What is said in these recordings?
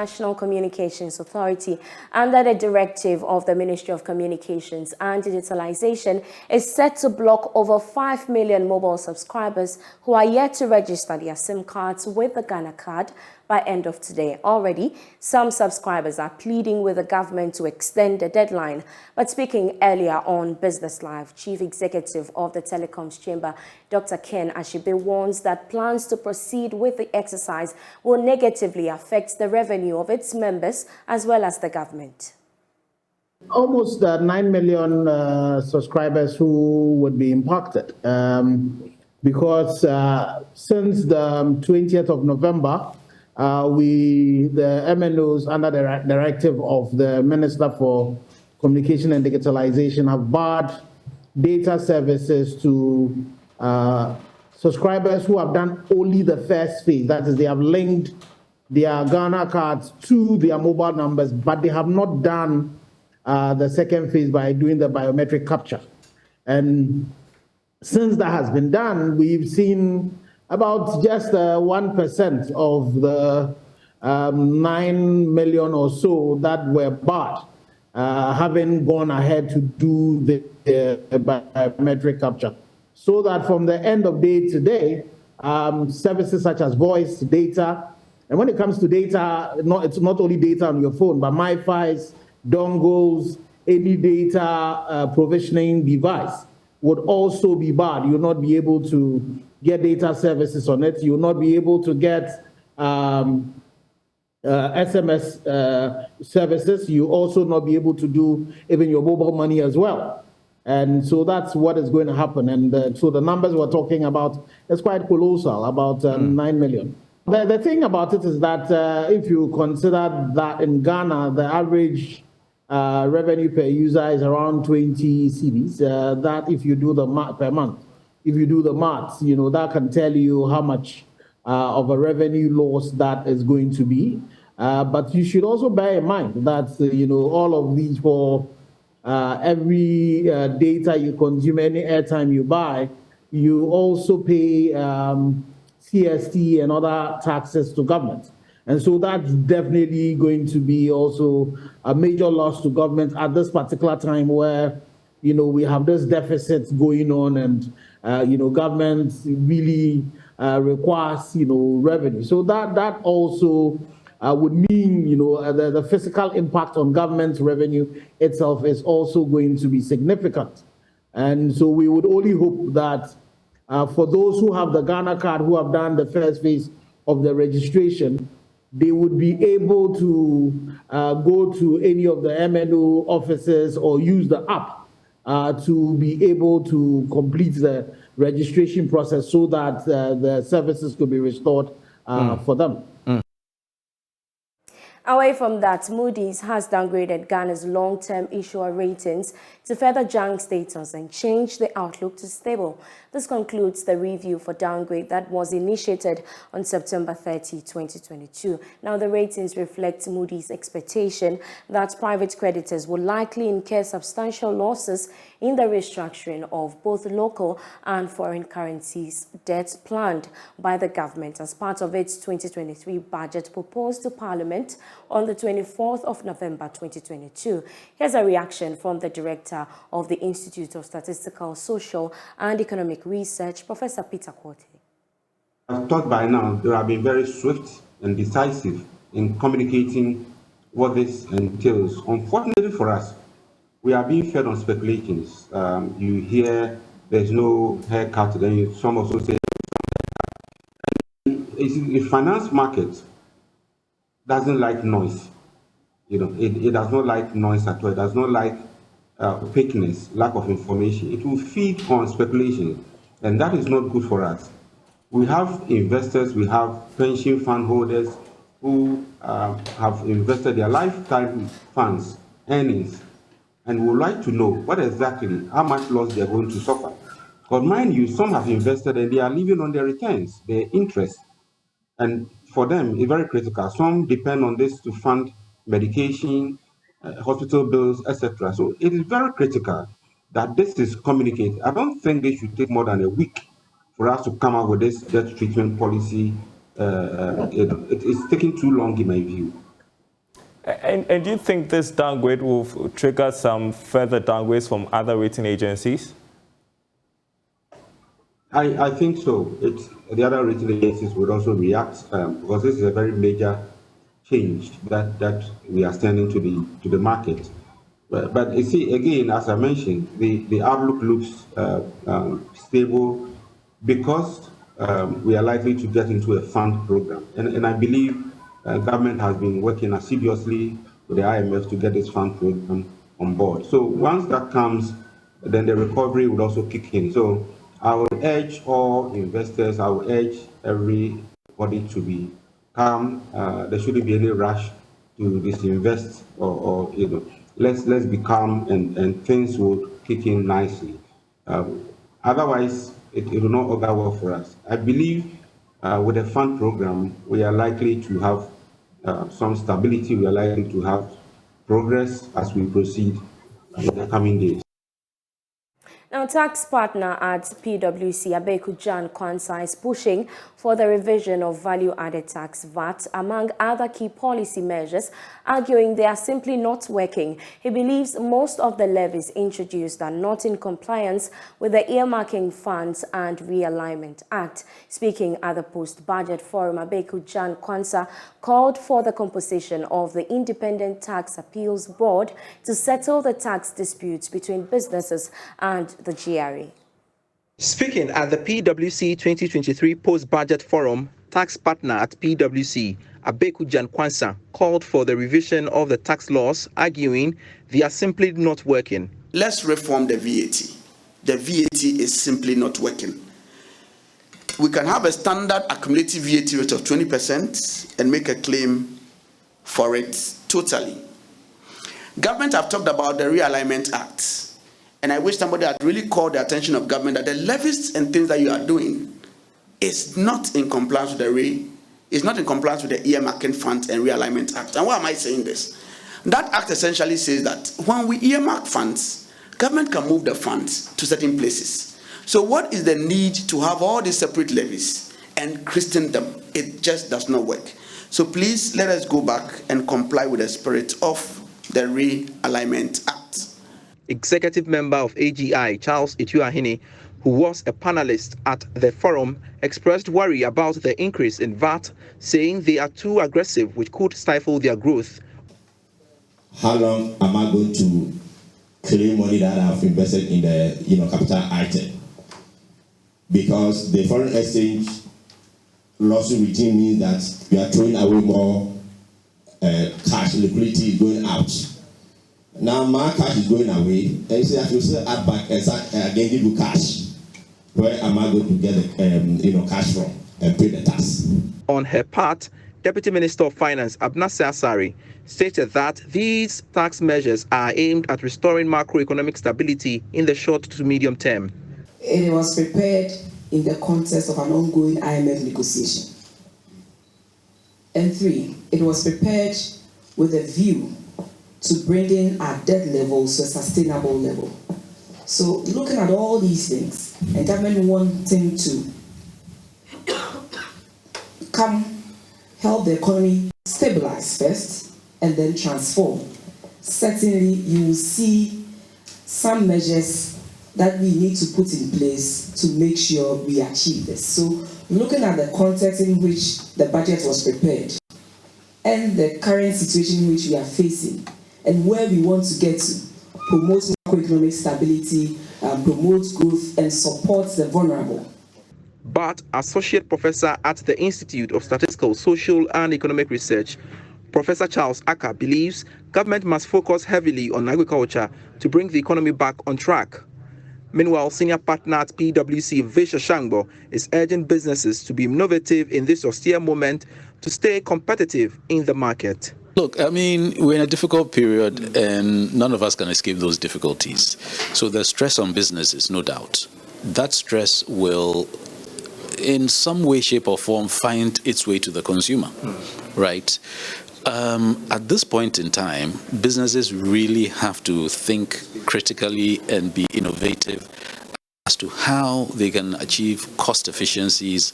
National Communications Authority, under the directive of the Ministry of Communications and Digitalization, is set to block over 5 million mobile subscribers who are yet to register their SIM cards with the Ghana card by end of today. Already, some subscribers are pleading with the government to extend the deadline. But speaking earlier on Business Live, Chief Executive of the Telecoms Chamber, Dr. Ken Ashibe, warns that plans to proceed with the exercise will negatively affect the revenue of its members as well as the government. Almost 9 million subscribers who would be impacted because since the 20th of November, the MNOs under the directive of the Minister for Communication and Digitalization have barred data services to subscribers who have done only the first phase. That is, they have linked their Ghana cards to their mobile numbers, but they have not done the second phase by doing the biometric capture. And since that has been done, we've seen about just 1% of the 9 million or so that were barred having gone ahead to do the biometric capture. So that from the end of day today, services such as voice, data, and when it comes to data, it's not only data on your phone, but MiFis, dongles, any data provisioning device would also be barred. You'll not be able to get data services on it. You'll not be able to get SMS services. You also not be able to do even your mobile money as well. And so that's what is going to happen. And so the numbers we're talking about is quite colossal, about 9 million. The thing about it is that if you consider that in Ghana, the average revenue per user is around 20 cedis, that if you do the math per month, if you do the maths, that can tell you how much of a revenue loss that is going to be. But you should also bear in mind that, all of these for every data you consume, any airtime you buy, you also pay CST and other taxes to government. And so that's definitely going to be also a major loss to government at this particular time where, we have this deficit going on and, government really requires, revenue. So that also would mean, the physical impact on government revenue itself is also going to be significant. And so we would only hope that for those who have the Ghana card, who have done the first phase of the registration, they would be able to go to any of the MNO offices or use the app to be able to complete the registration process so that the services could be restored for them. Away from that, Moody's has downgraded Ghana's long-term issuer ratings to further junk status and change the outlook to stable. This concludes the review for downgrade that was initiated on September 30, 2022. Now, the ratings reflect Moody's expectation that private creditors will likely incur substantial losses in the restructuring of both local and foreign currencies debt planned by the government as part of its 2023 budget proposed to Parliament on the 24th of November 2022. Here's a reaction from the director of the Institute of Statistical, Social and Economic Research, Professor Peter Quartey. I thought by now they have been very swift and decisive in communicating what this entails. Unfortunately for us, we are being fed on speculations. You hear there's no haircut, then some also say the finance market doesn't like noise. It does not like noise at all. It does not like opaqueness, lack of information. It will feed on speculation, and that is not good for us. We have investors, we have pension fund holders who have invested their lifetime funds, earnings, and would like to know what exactly, how much loss they are going to suffer. Because mind you, some have invested and they are living on their returns, their interest. And for them, it's very critical. Some depend on this to fund medication, hospital bills, etc. So it is very critical that this is communicated. I don't think they should take more than a week for us to come up with this debt treatment policy. It is taking too long in my view. And do you think this downgrade will trigger some further downgrades from other rating agencies? I think so. The other rating agencies would also react because this is a very major change that we are sending to the market. But you see, again, as I mentioned, the outlook looks stable because we are likely to get into a fund program. And I believe government has been working assiduously with the IMF to get this fund program on board. So once that comes, then the recovery would also kick in. So I would urge all investors, I would urge everybody to be calm. There shouldn't be any rush to disinvest or let's be calm and things will kick in nicely. Otherwise, it will not augur well for us. I believe with the fund program, we are likely to have some stability. We are likely to have progress as we proceed in the coming days. Now, tax partner at PwC, Abeku Jan Kwanzaa, is pushing for the revision of value-added tax VAT, among other key policy measures, arguing they are simply not working. He believes most of the levies introduced are not in compliance with the Earmarking Funds and Realignment Act. Speaking at the post-budget forum, Abeku Jan Kwanzaa called for the composition of the Independent Tax Appeals Board to settle the tax disputes between businesses and the GRA. Speaking at the PwC 2023 post-budget forum, tax partner at PwC, Abeku Jan Kwanzaa, called for the revision of the tax laws, arguing they are simply not working. Let's reform the VAT. The VAT is simply not working. We can have a standard accumulative VAT rate of 20% and make a claim for it totally. Government have talked about the Realignment Act. And I wish somebody had really called the attention of government that the levies and things that you are doing is not in compliance with is not in compliance with the Earmarking Funds and Realignment Act. And why am I saying this? That act essentially says that when we earmark funds, government can move the funds to certain places. So what is the need to have all these separate levies and christen them? It just does not work. So please let us go back and comply with the spirit of the Realignment Act. Executive member of AGI, Charles Ituahini, who was a panelist at the forum, expressed worry about the increase in VAT, saying they are too aggressive, which could stifle their growth. How long am I going to claim money that I've invested in the capital item? Because the foreign exchange lawsuit regime means that we are throwing away more cash, liquidity is going out. Now my cash is going away, and you say I should still add back and start again give you cash. Where am I going to get the cash from and pay the tax? On her part, Deputy Minister of Finance Abna Asari stated that these tax measures are aimed at restoring macroeconomic stability in the short to medium term. It was prepared in the context of an ongoing IMF negotiation. And 3, it was prepared with a view to bringing our debt levels to a sustainable level. So looking at all these things, and government wanting to help the economy stabilize first and then transform, certainly you will see some measures that we need to put in place to make sure we achieve this. So looking at the context in which the budget was prepared and the current situation in which we are facing, and where we want to get to, promote macroeconomic stability, promote growth, and support the vulnerable. But Associate Professor at the Institute of Statistical, Social and Economic Research, Professor Charles Aka, believes government must focus heavily on agriculture to bring the economy back on track. Meanwhile, senior partner at PwC, Visha Shangbo, is urging businesses to be innovative in this austere moment to stay competitive in the market. Look, I mean, we're in a difficult period and none of us can escape those difficulties. So there's stress on businesses, no doubt. That stress will, in some way, shape or form, find its way to the consumer, right? At this point in time, businesses really have to think critically and be innovative as to how they can achieve cost efficiencies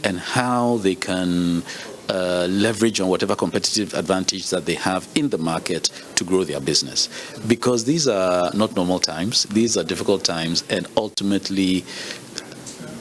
and how they can leverage on whatever competitive advantage that they have in the market to grow their business. Because these are not normal times, these are difficult times, and ultimately,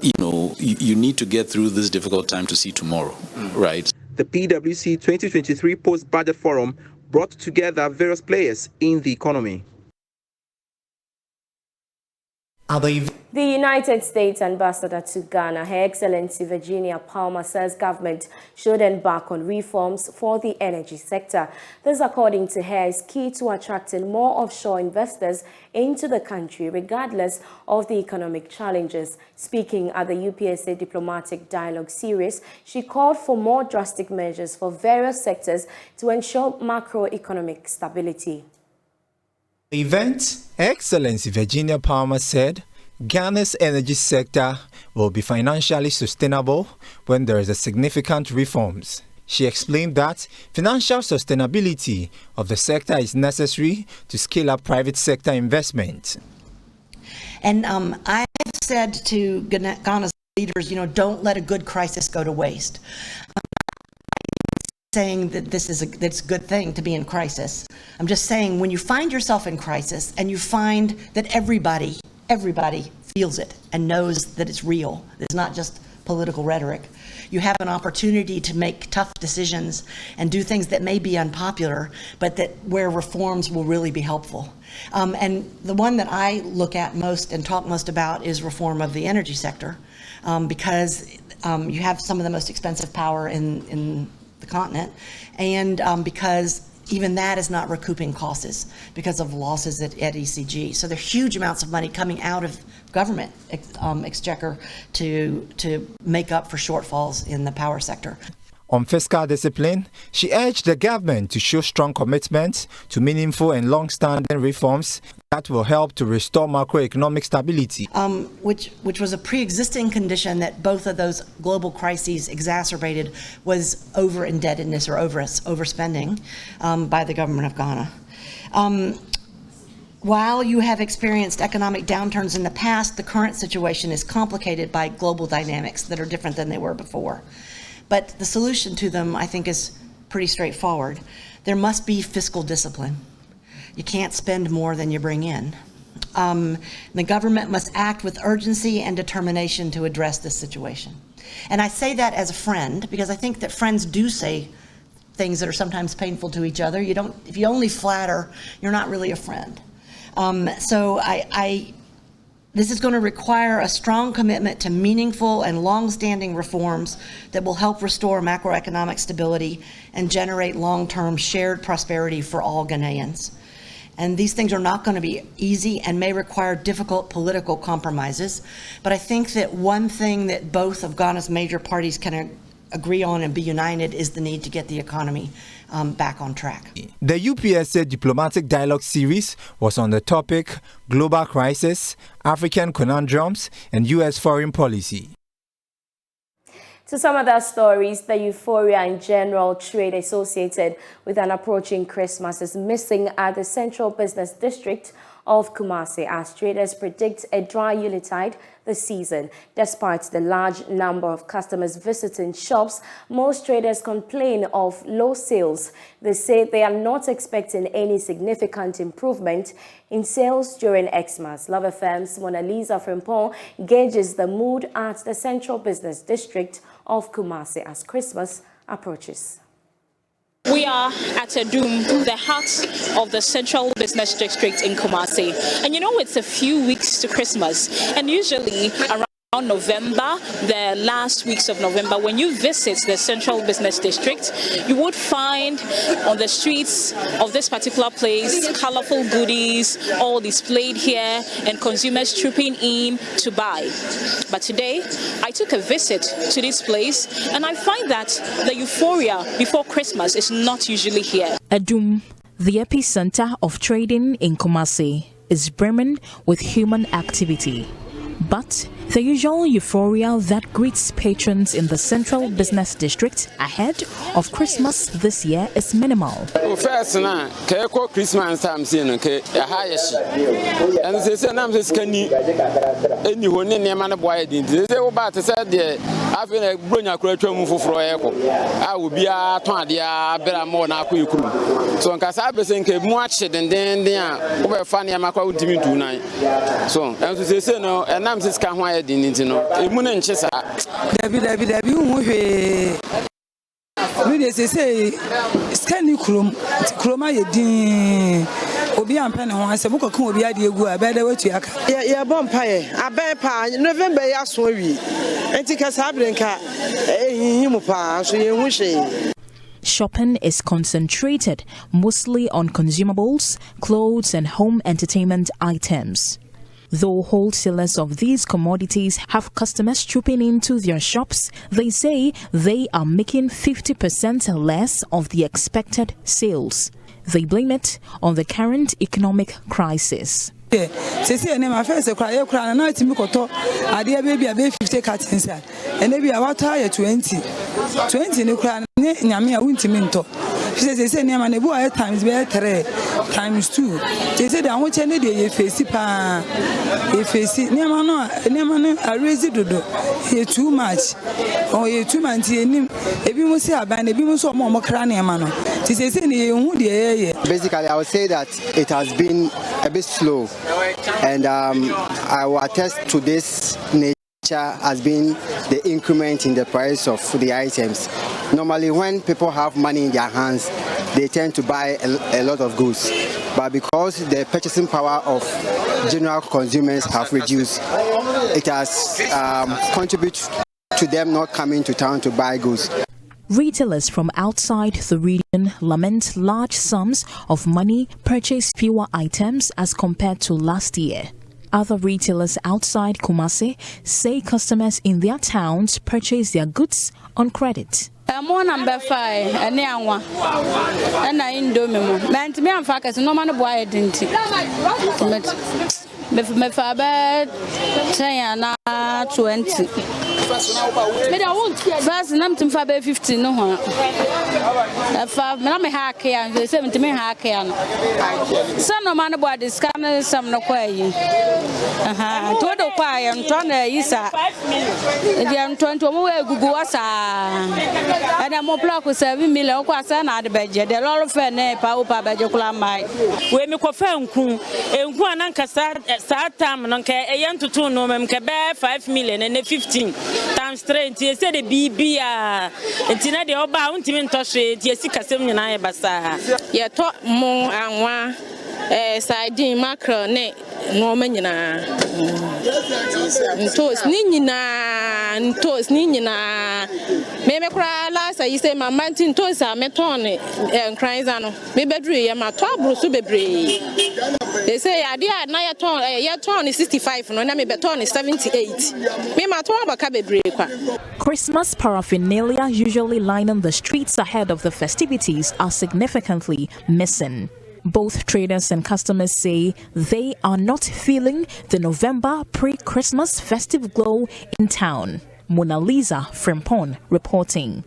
you need to get through this difficult time to see tomorrow, right? The PwC 2023 Post-Budget Forum brought together various players in the economy. The United States Ambassador to Ghana, Her Excellency Virginia Palmer, says government should embark on reforms for the energy sector. This, according to her, is key to attracting more offshore investors into the country, regardless of the economic challenges. Speaking at the UPSA Diplomatic Dialogue Series, she called for more drastic measures for various sectors to ensure macroeconomic stability. The event, Excellency Virginia Palmer said, Ghana's energy sector will be financially sustainable when there is a significant reforms. She explained that financial sustainability of the sector is necessary to scale up private sector investment. And I've said to Ghana's leaders, don't let a good crisis go to waste. Saying that that's a good thing to be in crisis. I'm just saying when you find yourself in crisis and you find that everybody feels it and knows that it's real, it's not just political rhetoric, you have an opportunity to make tough decisions and do things that may be unpopular, but where reforms will really be helpful. And the one that I look at most and talk most about is reform of the energy sector, because you have some of the most expensive power in the continent, and because even that is not recouping costs because of losses at ECG. So there are huge amounts of money coming out of government exchequer to make up for shortfalls in the power sector. On fiscal discipline, she urged the government to show strong commitment to meaningful and long-standing reforms that will help to restore macroeconomic stability. Which was a pre-existing condition that both of those global crises exacerbated, was over-indebtedness or overspending by the government of Ghana. While you have experienced economic downturns in the past, the current situation is complicated by global dynamics that are different than they were before. But the solution to them, I think, is pretty straightforward. There must be fiscal discipline. You can't spend more than you bring in. The government must act with urgency and determination to address this situation. And I say that as a friend, because I think that friends do say things that are sometimes painful to each other. If you only flatter, you're not really a friend. This is going to require a strong commitment to meaningful and long-standing reforms that will help restore macroeconomic stability and generate long-term shared prosperity for all Ghanaians. And these things are not going to be easy and may require difficult political compromises. But I think that one thing that both of Ghana's major parties can agree on and be united is the need to get the economy back on track. The UPSA Diplomatic Dialogue Series was on the topic Global Crisis, African Conundrums, and U.S. Foreign Policy. To some other stories, the euphoria and general trade associated with an approaching Christmas is missing at the Central Business District of Kumasi as traders predict a dry yuletide this season. Despite the large number of customers visiting shops, most traders complain of low sales. They say they are not expecting any significant improvement in sales during Xmas. Love FM's Mona Lisa Frimpong gauges the mood at the Central Business District of Kumasi as Christmas approaches. We are at Doom, the heart of the Central Business District in Kumasi. And it's a few weeks to Christmas. And usually around November, the last weeks of November, when you visit the Central Business District, you would find on the streets of this particular place colorful goodies all displayed here and consumers trooping in to buy. But today, I took a visit to this place and I find that the euphoria before Christmas is not usually here. Adum, the epicenter of trading in Kumasi, is brimming with human activity. But the usual euphoria that greets patrons in the Central Business District ahead of Christmas this year is minimal. First, Christmas time, afi na bronya kura twa mu foforo eko a obi a ton ade a bera mo na akọ ekuru so nka sa bese nke mu ache denden a wo be fa ne makwa udimi du nan so enso sese no enam siska ho aye din nti no emu ne nche sa dabi hu hwe we dey say scanning kroma ye din obi ampa ne ho asem ko kan obi ade egu abeda watu aka ye bompa ye abai pa November ya so wi enti ka sabrenka ehihimu pa so ye hu hwe. Shopping is concentrated mostly on consumables, clothes and home entertainment items. Though wholesalers of these commodities have customers trooping into their shops, they say they are making 50% less of the expected sales. They blame it on the current economic crisis. Sisi ene ma first kra ye kra na timi koto ade baby abe 50 cartons ene bi awata ye 20 ne kra ne nyame a wuntimi nto sisi ene ma ne bu aye times be 3 times 2 sisi da hoche ne de ye face pa ye face ne ma no a raise dodo ye too much o ye too much enim ebi mu si aban ebi mu so mo kra ne ma no sisi ne ye hu de ye. Basically I would say that it has been a bit slow. And I will attest to this nature has been the increment in the price of the items. Normally when people have money in their hands, they tend to buy a lot of goods. But because the purchasing power of general consumers have reduced, it has contributed to them not coming to town to buy goods. Retailers from outside the region lament large sums of money purchased fewer items as compared to last year. Other retailers outside Kumasi say customers in their towns purchase their goods on credit. Mo number 5 ene anwa ena indomie mo menti me amfa kase no man boy denti me fa ba 10 na 20 me da won first nam tim fa ba 15 no ho fa me na me hack ya say me hack ya no so no man boy discount sam no kwa yi to do kwa ya nto na yi sa 5 million dia nto mo we gugu wasa and mo block 7 million kwa sa na de beje de lolo fe ne pa o pa beje kula mai we mi ko fa enku ananka sa tam no ke eyentutu no mem ke be 5 million and 15 times 3 tie se de bibia entina de oba untimi ntoshe tie sikasem nyina ye basa ye to mo anwa sardine mackerel ne no manyina ntos ni nyina me kura la sa yi say mama ntos a meton nkranza no me bedru ye ma to abro so bebre they say ade na ye ton 65 no na me beton 78 me ma to abaka bebre kwa. Christmas paraphernalia usually lining the streets ahead of the festivities are significantly missing. Both traders and customers say they are not feeling the November pre-Christmas festive glow in town. Mona Lisa Frimpon reporting.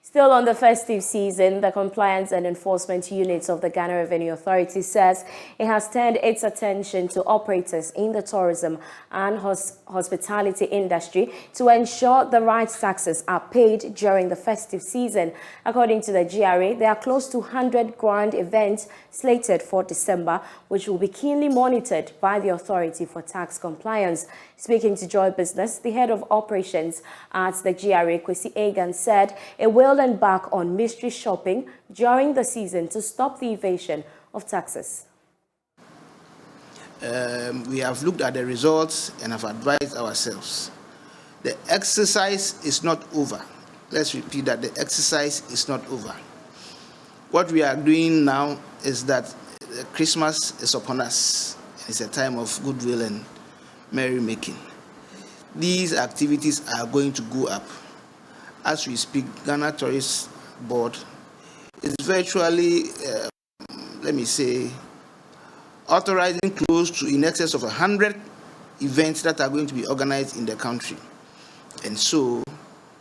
Still on the festive season, the Compliance and Enforcement Units of the Ghana Revenue Authority says it has turned its attention to operators in the tourism and hospitality industry to ensure the right taxes are paid during the festive season. According to the GRA, there are close to 100 grand events slated for December, which will be keenly monitored by the Authority for Tax Compliance. Speaking to Joy Business, the head of operations at the GRA, Kwesi Egan, said it will embark on mystery shopping during the season to stop the evasion of taxes. We have looked at the results and have advised ourselves. The exercise is not over. Let's repeat that the exercise is not over. What we are doing now is that Christmas is upon us. It's a time of goodwill and merrymaking. These activities are going to go up. As we speak, Ghana Tourist Board is virtually, authorizing close to in excess of 100 events that are going to be organized in the country. And so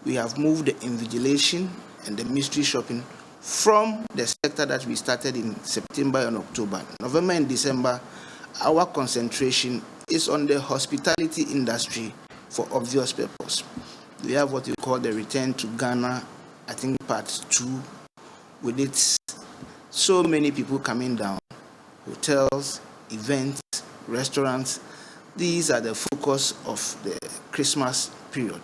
we have moved the invigilation and the mystery shopping from the sector that we started in September and October. November and December, our concentration is on the hospitality industry for obvious purpose. We have what we call the Return to Ghana, I think part 2, with its so many people coming down, hotels, events, restaurants. These are the focus of the Christmas period,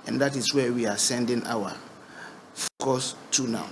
and that is where we are sending our focus to now.